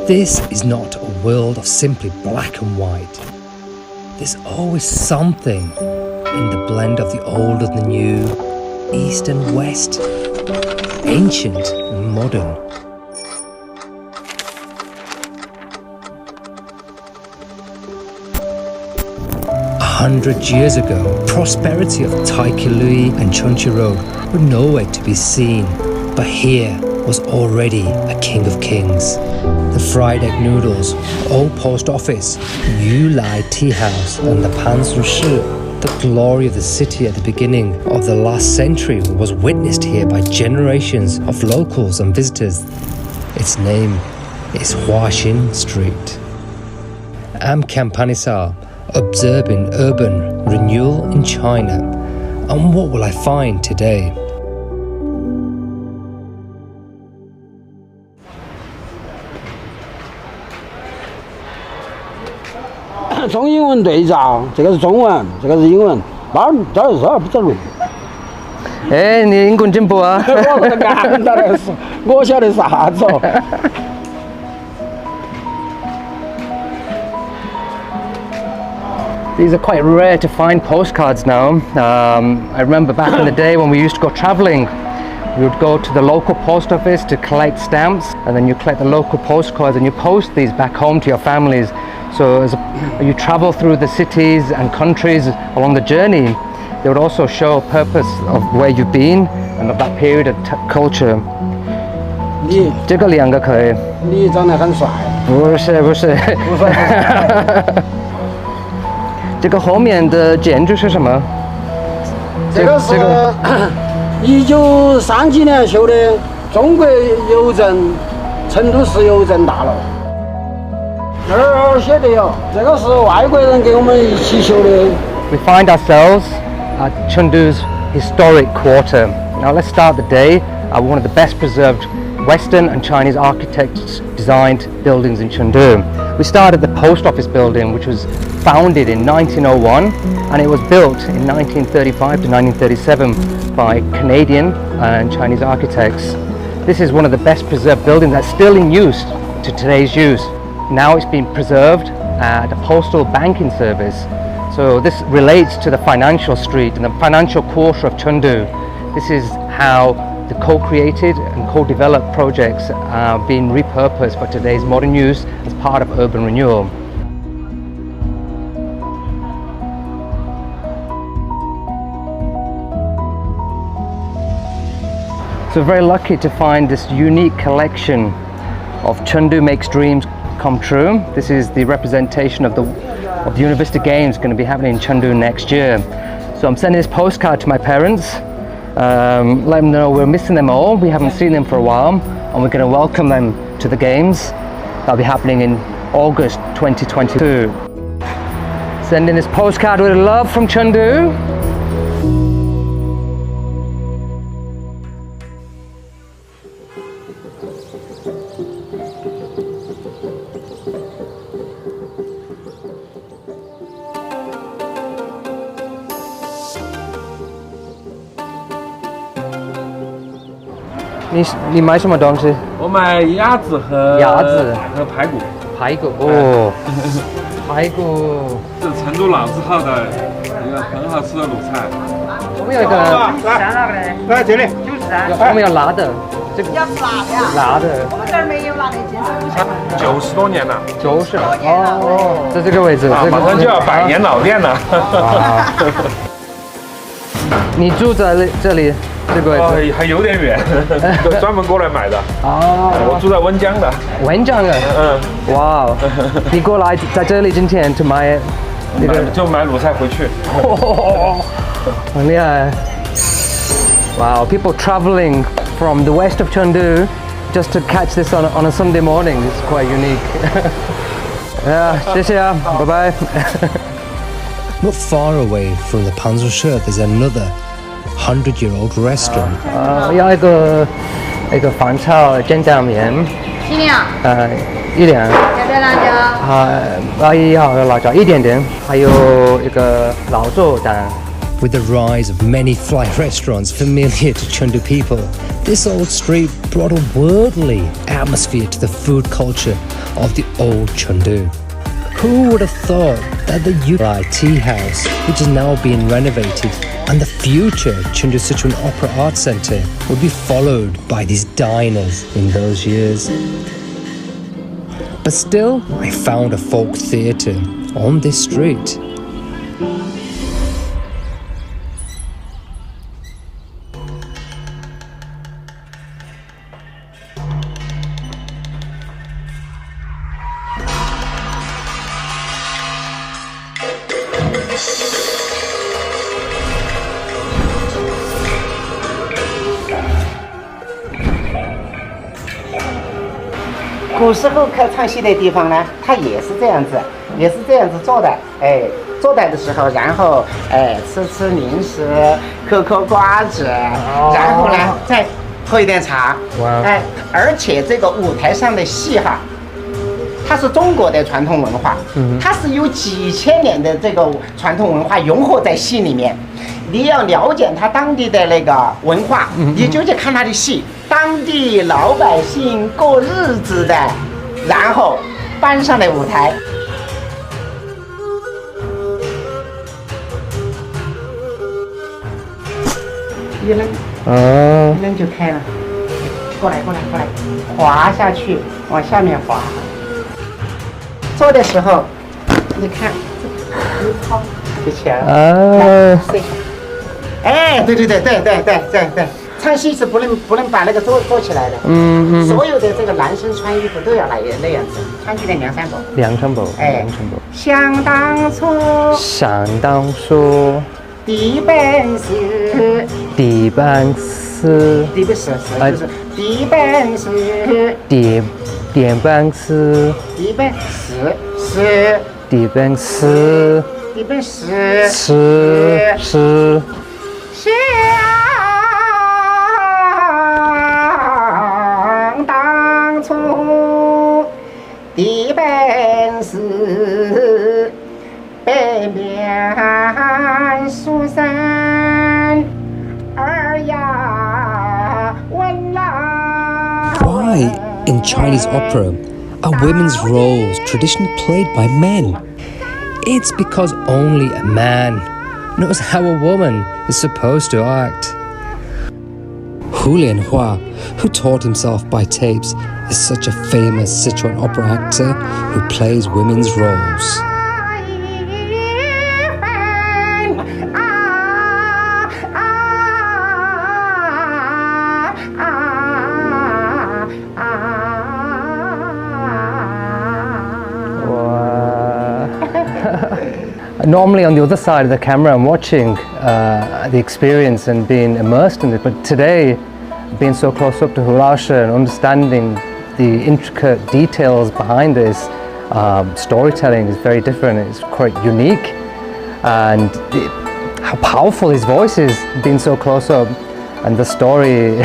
This is not a world of simply black and white. There's always something in the blend of the old and the new, east and west, ancient and modern. A 100 years ago, prosperity of Taikoo Li and Chunchi Road were nowhere to be seen, but here was already a king of kings. The fried egg noodles, old post office, Yu Lai tea house, and the Panzu Shi, the glory of the city at the beginning of the last century, was witnessed here by generations of locals and visitors. Its name is Huaxing Street. I'm Kampanisa, observing urban renewal in China. And what will I find today? 中英文对照，这个是中文，这个是英文，这儿是不走路。哎，你英文进步啊！我干到的是，我晓得啥子哦。These are quite rare to find postcards now. I remember back in the day when we used to go travelling, we would go to the local post office to collect stamps, and then you collect the local postcards and you post these back home to your families. So as you travel through the cities and countries along the journey, they would also show a purpose of where you've been and of that period of culture. 这个两个可以。你长得很帅。不是。不是。这个后面的建筑是什么？这个是1930几年修的中国邮政成都市邮政大楼。这儿写的有，这个是外国人给我们一起修的。We find ourselves at Chengdu's historic quarter. Now let's start the day at one of the best preserved Western and Chinese architects designed buildings in Chengdu. We start at the post office building, which was founded in 1901, and it was built in 1935 to 1937 by Canadian and Chinese architects. This is one of the best preserved buildings that's still in use to today's use. Now it's been preserved at a postal banking service. So this relates to the financial street and the financial quarter of Chengdu. This is how the co-created and co-developed projects are being repurposed for today's modern use as part of urban renewal. So very lucky to find this unique collection of Chengdu Makes Dreams Come True. This is the representation of the University Games going to be happening in Chengdu next year. So I'm sending this postcard to my parents. Let them know we're missing them all. We haven't seen them for a while, and we're going to welcome them to the games. That'll be happening in August 2022. Sending this postcard with love from Chengdu. 你买什么东西？我买鸭子和排骨。排骨哦，排骨。这成都老字号的一个很好吃的卤菜。我们有一个来这里，我们有辣的，这个要辣的呀？辣的。我们这儿没有辣的，今天90多年了。90哦，在这个位置，马上就要100年老店了。你住在这里？这个位置还有点远，专门过来买的。我住在温江的。温江的，哇，你过来在这里今天就买那个就买卤菜回去。很厉害。Wow, people traveling from the west of Chengdu just to catch this on a Sunday morning. It's quite unique. Yeah, 谢谢啊，拜拜。Not far away from the Panzu Shi, there's another 100-year-old restaurant. 要一个饭炒煎酱面。几两1两。要不要辣椒？要辣椒一点点，还有一个老肉蛋。With the rise of many fly restaurants familiar to Chengdu people, this old street brought a worldly atmosphere to the food culture of the old Chengdu. Who would have thought that the Yulai Tea House, which is now being renovated, and the future Chengdu Sichuan Opera Art Centre would be followed by these diners in those years? But still, I found a folk theatre on this street.古时候开唱戏的地方呢，它也是这样子坐的，坐的时候，然后吃零食，嗑瓜子，然后呢再喝一点茶，而且这个舞台上的戏哈，它是中国的传统文化，它是有几千年的这个传统文化融合在戏里面。你要了解它当地的那个文化，你就去看它的戏，当地老百姓过日子的，然后搬上了舞台。一扔，一扔就开了。过来，滑下去，往下面滑。做的时候，你看，一抛就起来了。对，唱戏是不能把那个做起来的。所有的这个男生穿衣服都要那样子，穿起来两三步。想当初，地本事，就是地本事。想当初，地本是北面蜀山儿呀问啦。Why, in Chinese opera, are women's roles traditionally played by men? It's because only a man knows how a woman is supposed to act. Hu Lianhua, who taught himself by tapes, is such a famous Sichuan opera actor who plays women's roles. Normally on the other side of the camera I'm watching the experience and being immersed in it, but today being so close up to Hulaosha and understanding the intricate details behind this storytelling is very different. It's quite unique, and how powerful his voice is being so close up, and the story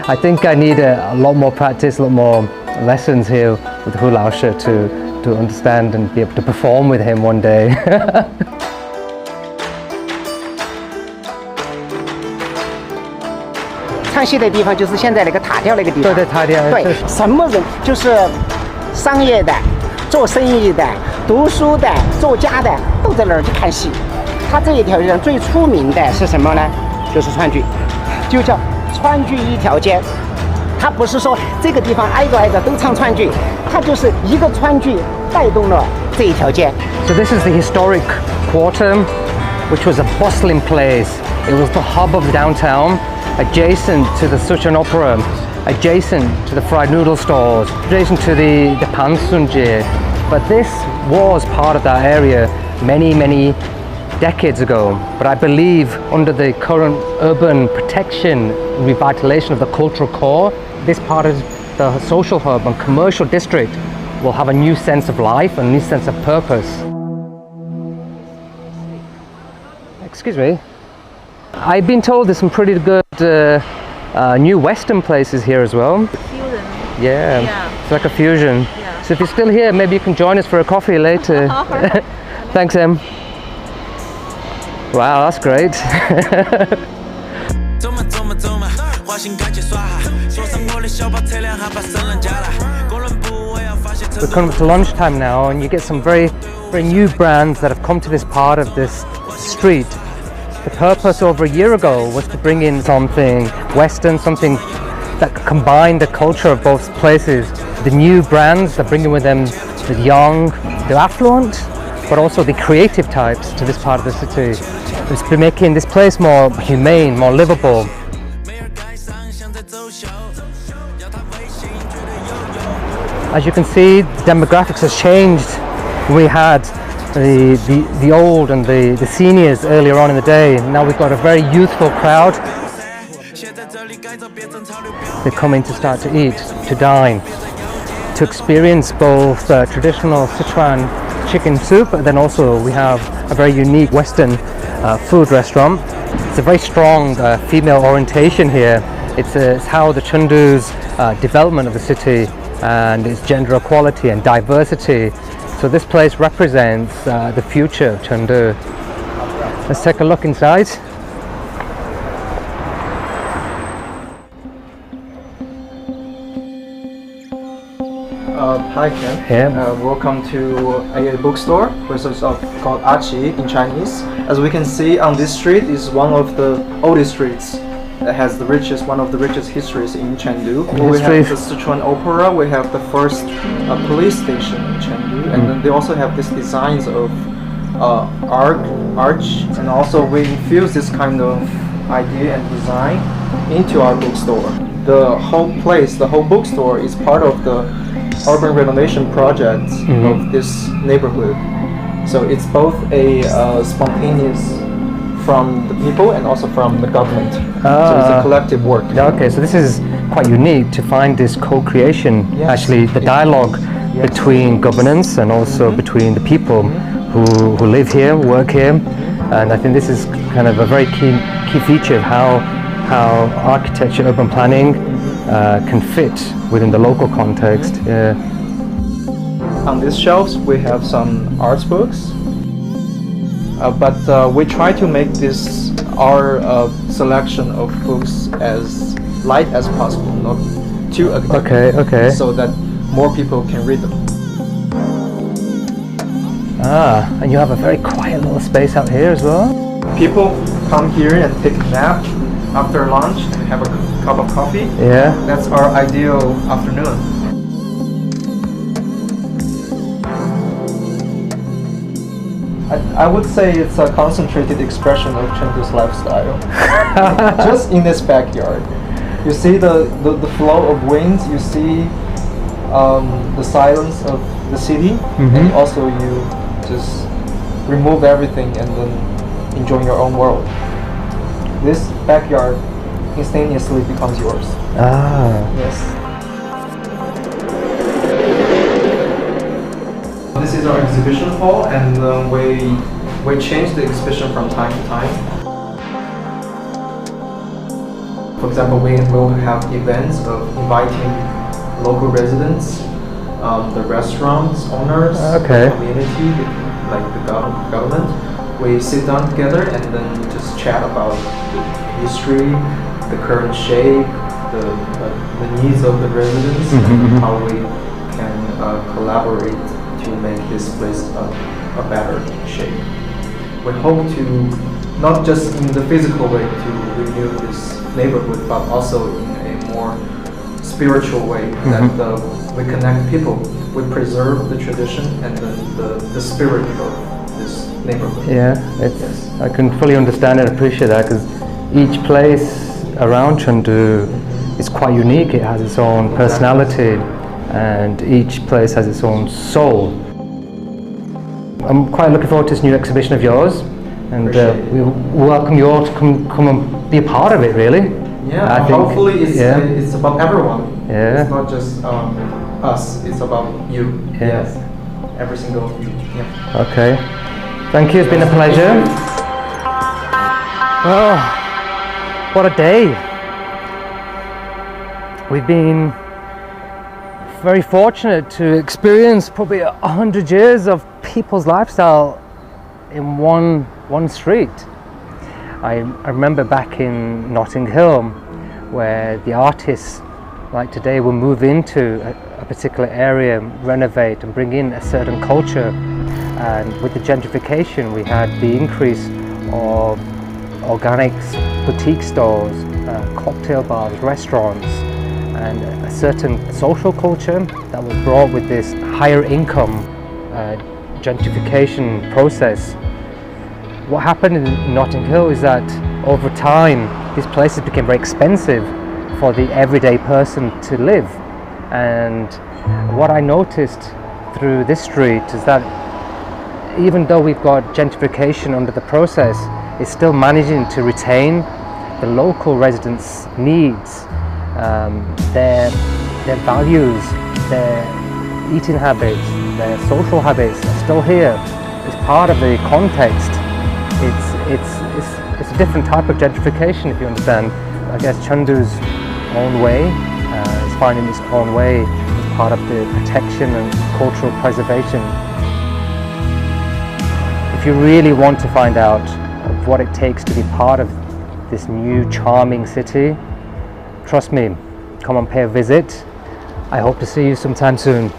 I think I need a lot more practice, a lot more lessons here with Hulaosha to understand and be able to perform with him one day. 唱戏的地方就是现在那个塔吊那个地方。对，塔吊。对，什么人就是商业的、做生意的、读书的、作家的，都在那儿去看戏。它这一条街上最出名的是什么呢？就是川剧，就叫川剧一条街。它不是说这个地方挨着都唱川剧，它就是一个川剧带动了这一条街。So this is the historic quarter, which was a bustling place. It was the hub of downtown, adjacent to the Sichuan Opera, adjacent to the fried noodle stores, adjacent to the Pansunjie. But this was part of that area many decades ago. But I believe under the current urban protection, revitalization of the cultural core, this part of the social hub and commercial district will have a new sense of life and a new sense of purpose. Excuse me. I've been told there's some pretty good new Western places here as well. Fusion. Yeah, it's like a fusion. Yeah. So if you're still here, maybe you can join us for a coffee later. Thanks, Em. Wow, that's great. We're coming up to lunchtime now, and you get some very new brands that have come to this part of this street. The purpose over a year ago was to bring in something Western, something that combined the culture of both places. The new brands that bring in with them the young, the affluent, but also the creative types to this part of the city. It's been making this place more humane, more livable. As you can see, the demographics has changed. We had the old and the seniors earlier on in the day. Now we've got a very youthful crowd. They're coming to start to eat, to dine, to experience both traditional Sichuan chicken soup, and then also we have a very unique Western food restaurant. It's a very strong female orientation here. It's how the Chengdu's development of the city and its gender equality and diversity. So this place represents the future of Chengdu. Let's take a look inside. Hi Ken. Yeah. Welcome to a bookstore, which is called Achi in Chinese. As we can see on this street is one of the oldest streets that has one of the richest histories in Chengdu. We have the Sichuan Opera, we have the first police station in Chengdu, and then they also have these designs of arch, and also we infuse this kind of idea and design into our bookstore. The whole place, the whole bookstore is part of the urban renovation project of this neighborhood. So it's both a spontaneous from the people and also from the government. So it's a collective work. Okay, so this is quite unique to find this co-creation, actually the dialogue between governance and also between the people who live here, work here. And I think this is kind of a very key feature of how architecture, urban planning can fit within the local context. On these shelves we have some arts books, but we try to make our selection of books as light as possible, not too academic, okay. so that more people can read them. And you have a very quiet little space out here as well. People come here and take a nap after lunch and have a cup of coffee. Yeah. That's our ideal afternoon. I would say it's a concentrated expression of Chengdu's lifestyle. Just in this backyard. You see the flow of winds, you see the silence of the city, and also you just remove everything and then enjoy your own world. This backyard instantaneously becomes yours. Yes. This is our exhibition hall, and we change the exhibition from time to time. For example, we will have events of inviting local residents, the restaurants owners, the community, like the government. We sit down together and then we just chat about the history, the current shape, the needs of the residents, and how we can collaborate to make this place a better shape. We hope to, not just in the physical way to renew this neighborhood, but also in a more spiritual way, that we connect people, we preserve the tradition and the spirit of this neighborhood. Yeah, I can fully understand and appreciate that, because each place around Chengdu is quite unique. It has its own personality, and each place has its own soul. I'm quite looking forward to this new exhibition of yours, and we welcome you all to come and be a part of it, really. Yeah, hopefully it's about everyone. Yeah. It's not just us, it's about you. Yeah. Yes. Every single of you. Yeah. Okay. Thank you, it's been a pleasure. Well, what a day. We've been very fortunate to experience probably 100 years of people's lifestyle in one street. I remember back in Notting Hill, where the artists like today will move into a particular area, renovate and bring in a certain culture. And with the gentrification, we had the increase of organics, boutique stores, cocktail bars, restaurants, and a certain social culture that was brought with this higher income gentrification process. What happened in Notting Hill is that over time these places became very expensive for the everyday person to live. And what I noticed through this street is that even though we've got gentrification under the process, it's still managing to retain the local residents' needs, their values, their eating habits, their social habits are still here. It's part of the context. It's a different type of gentrification, if you understand. I guess Chengdu's own way is finding its own way as part of the protection and cultural preservation. If you really want to find out of what it takes to be part of this new charming city, trust me, come and pay a visit. I hope to see you sometime soon.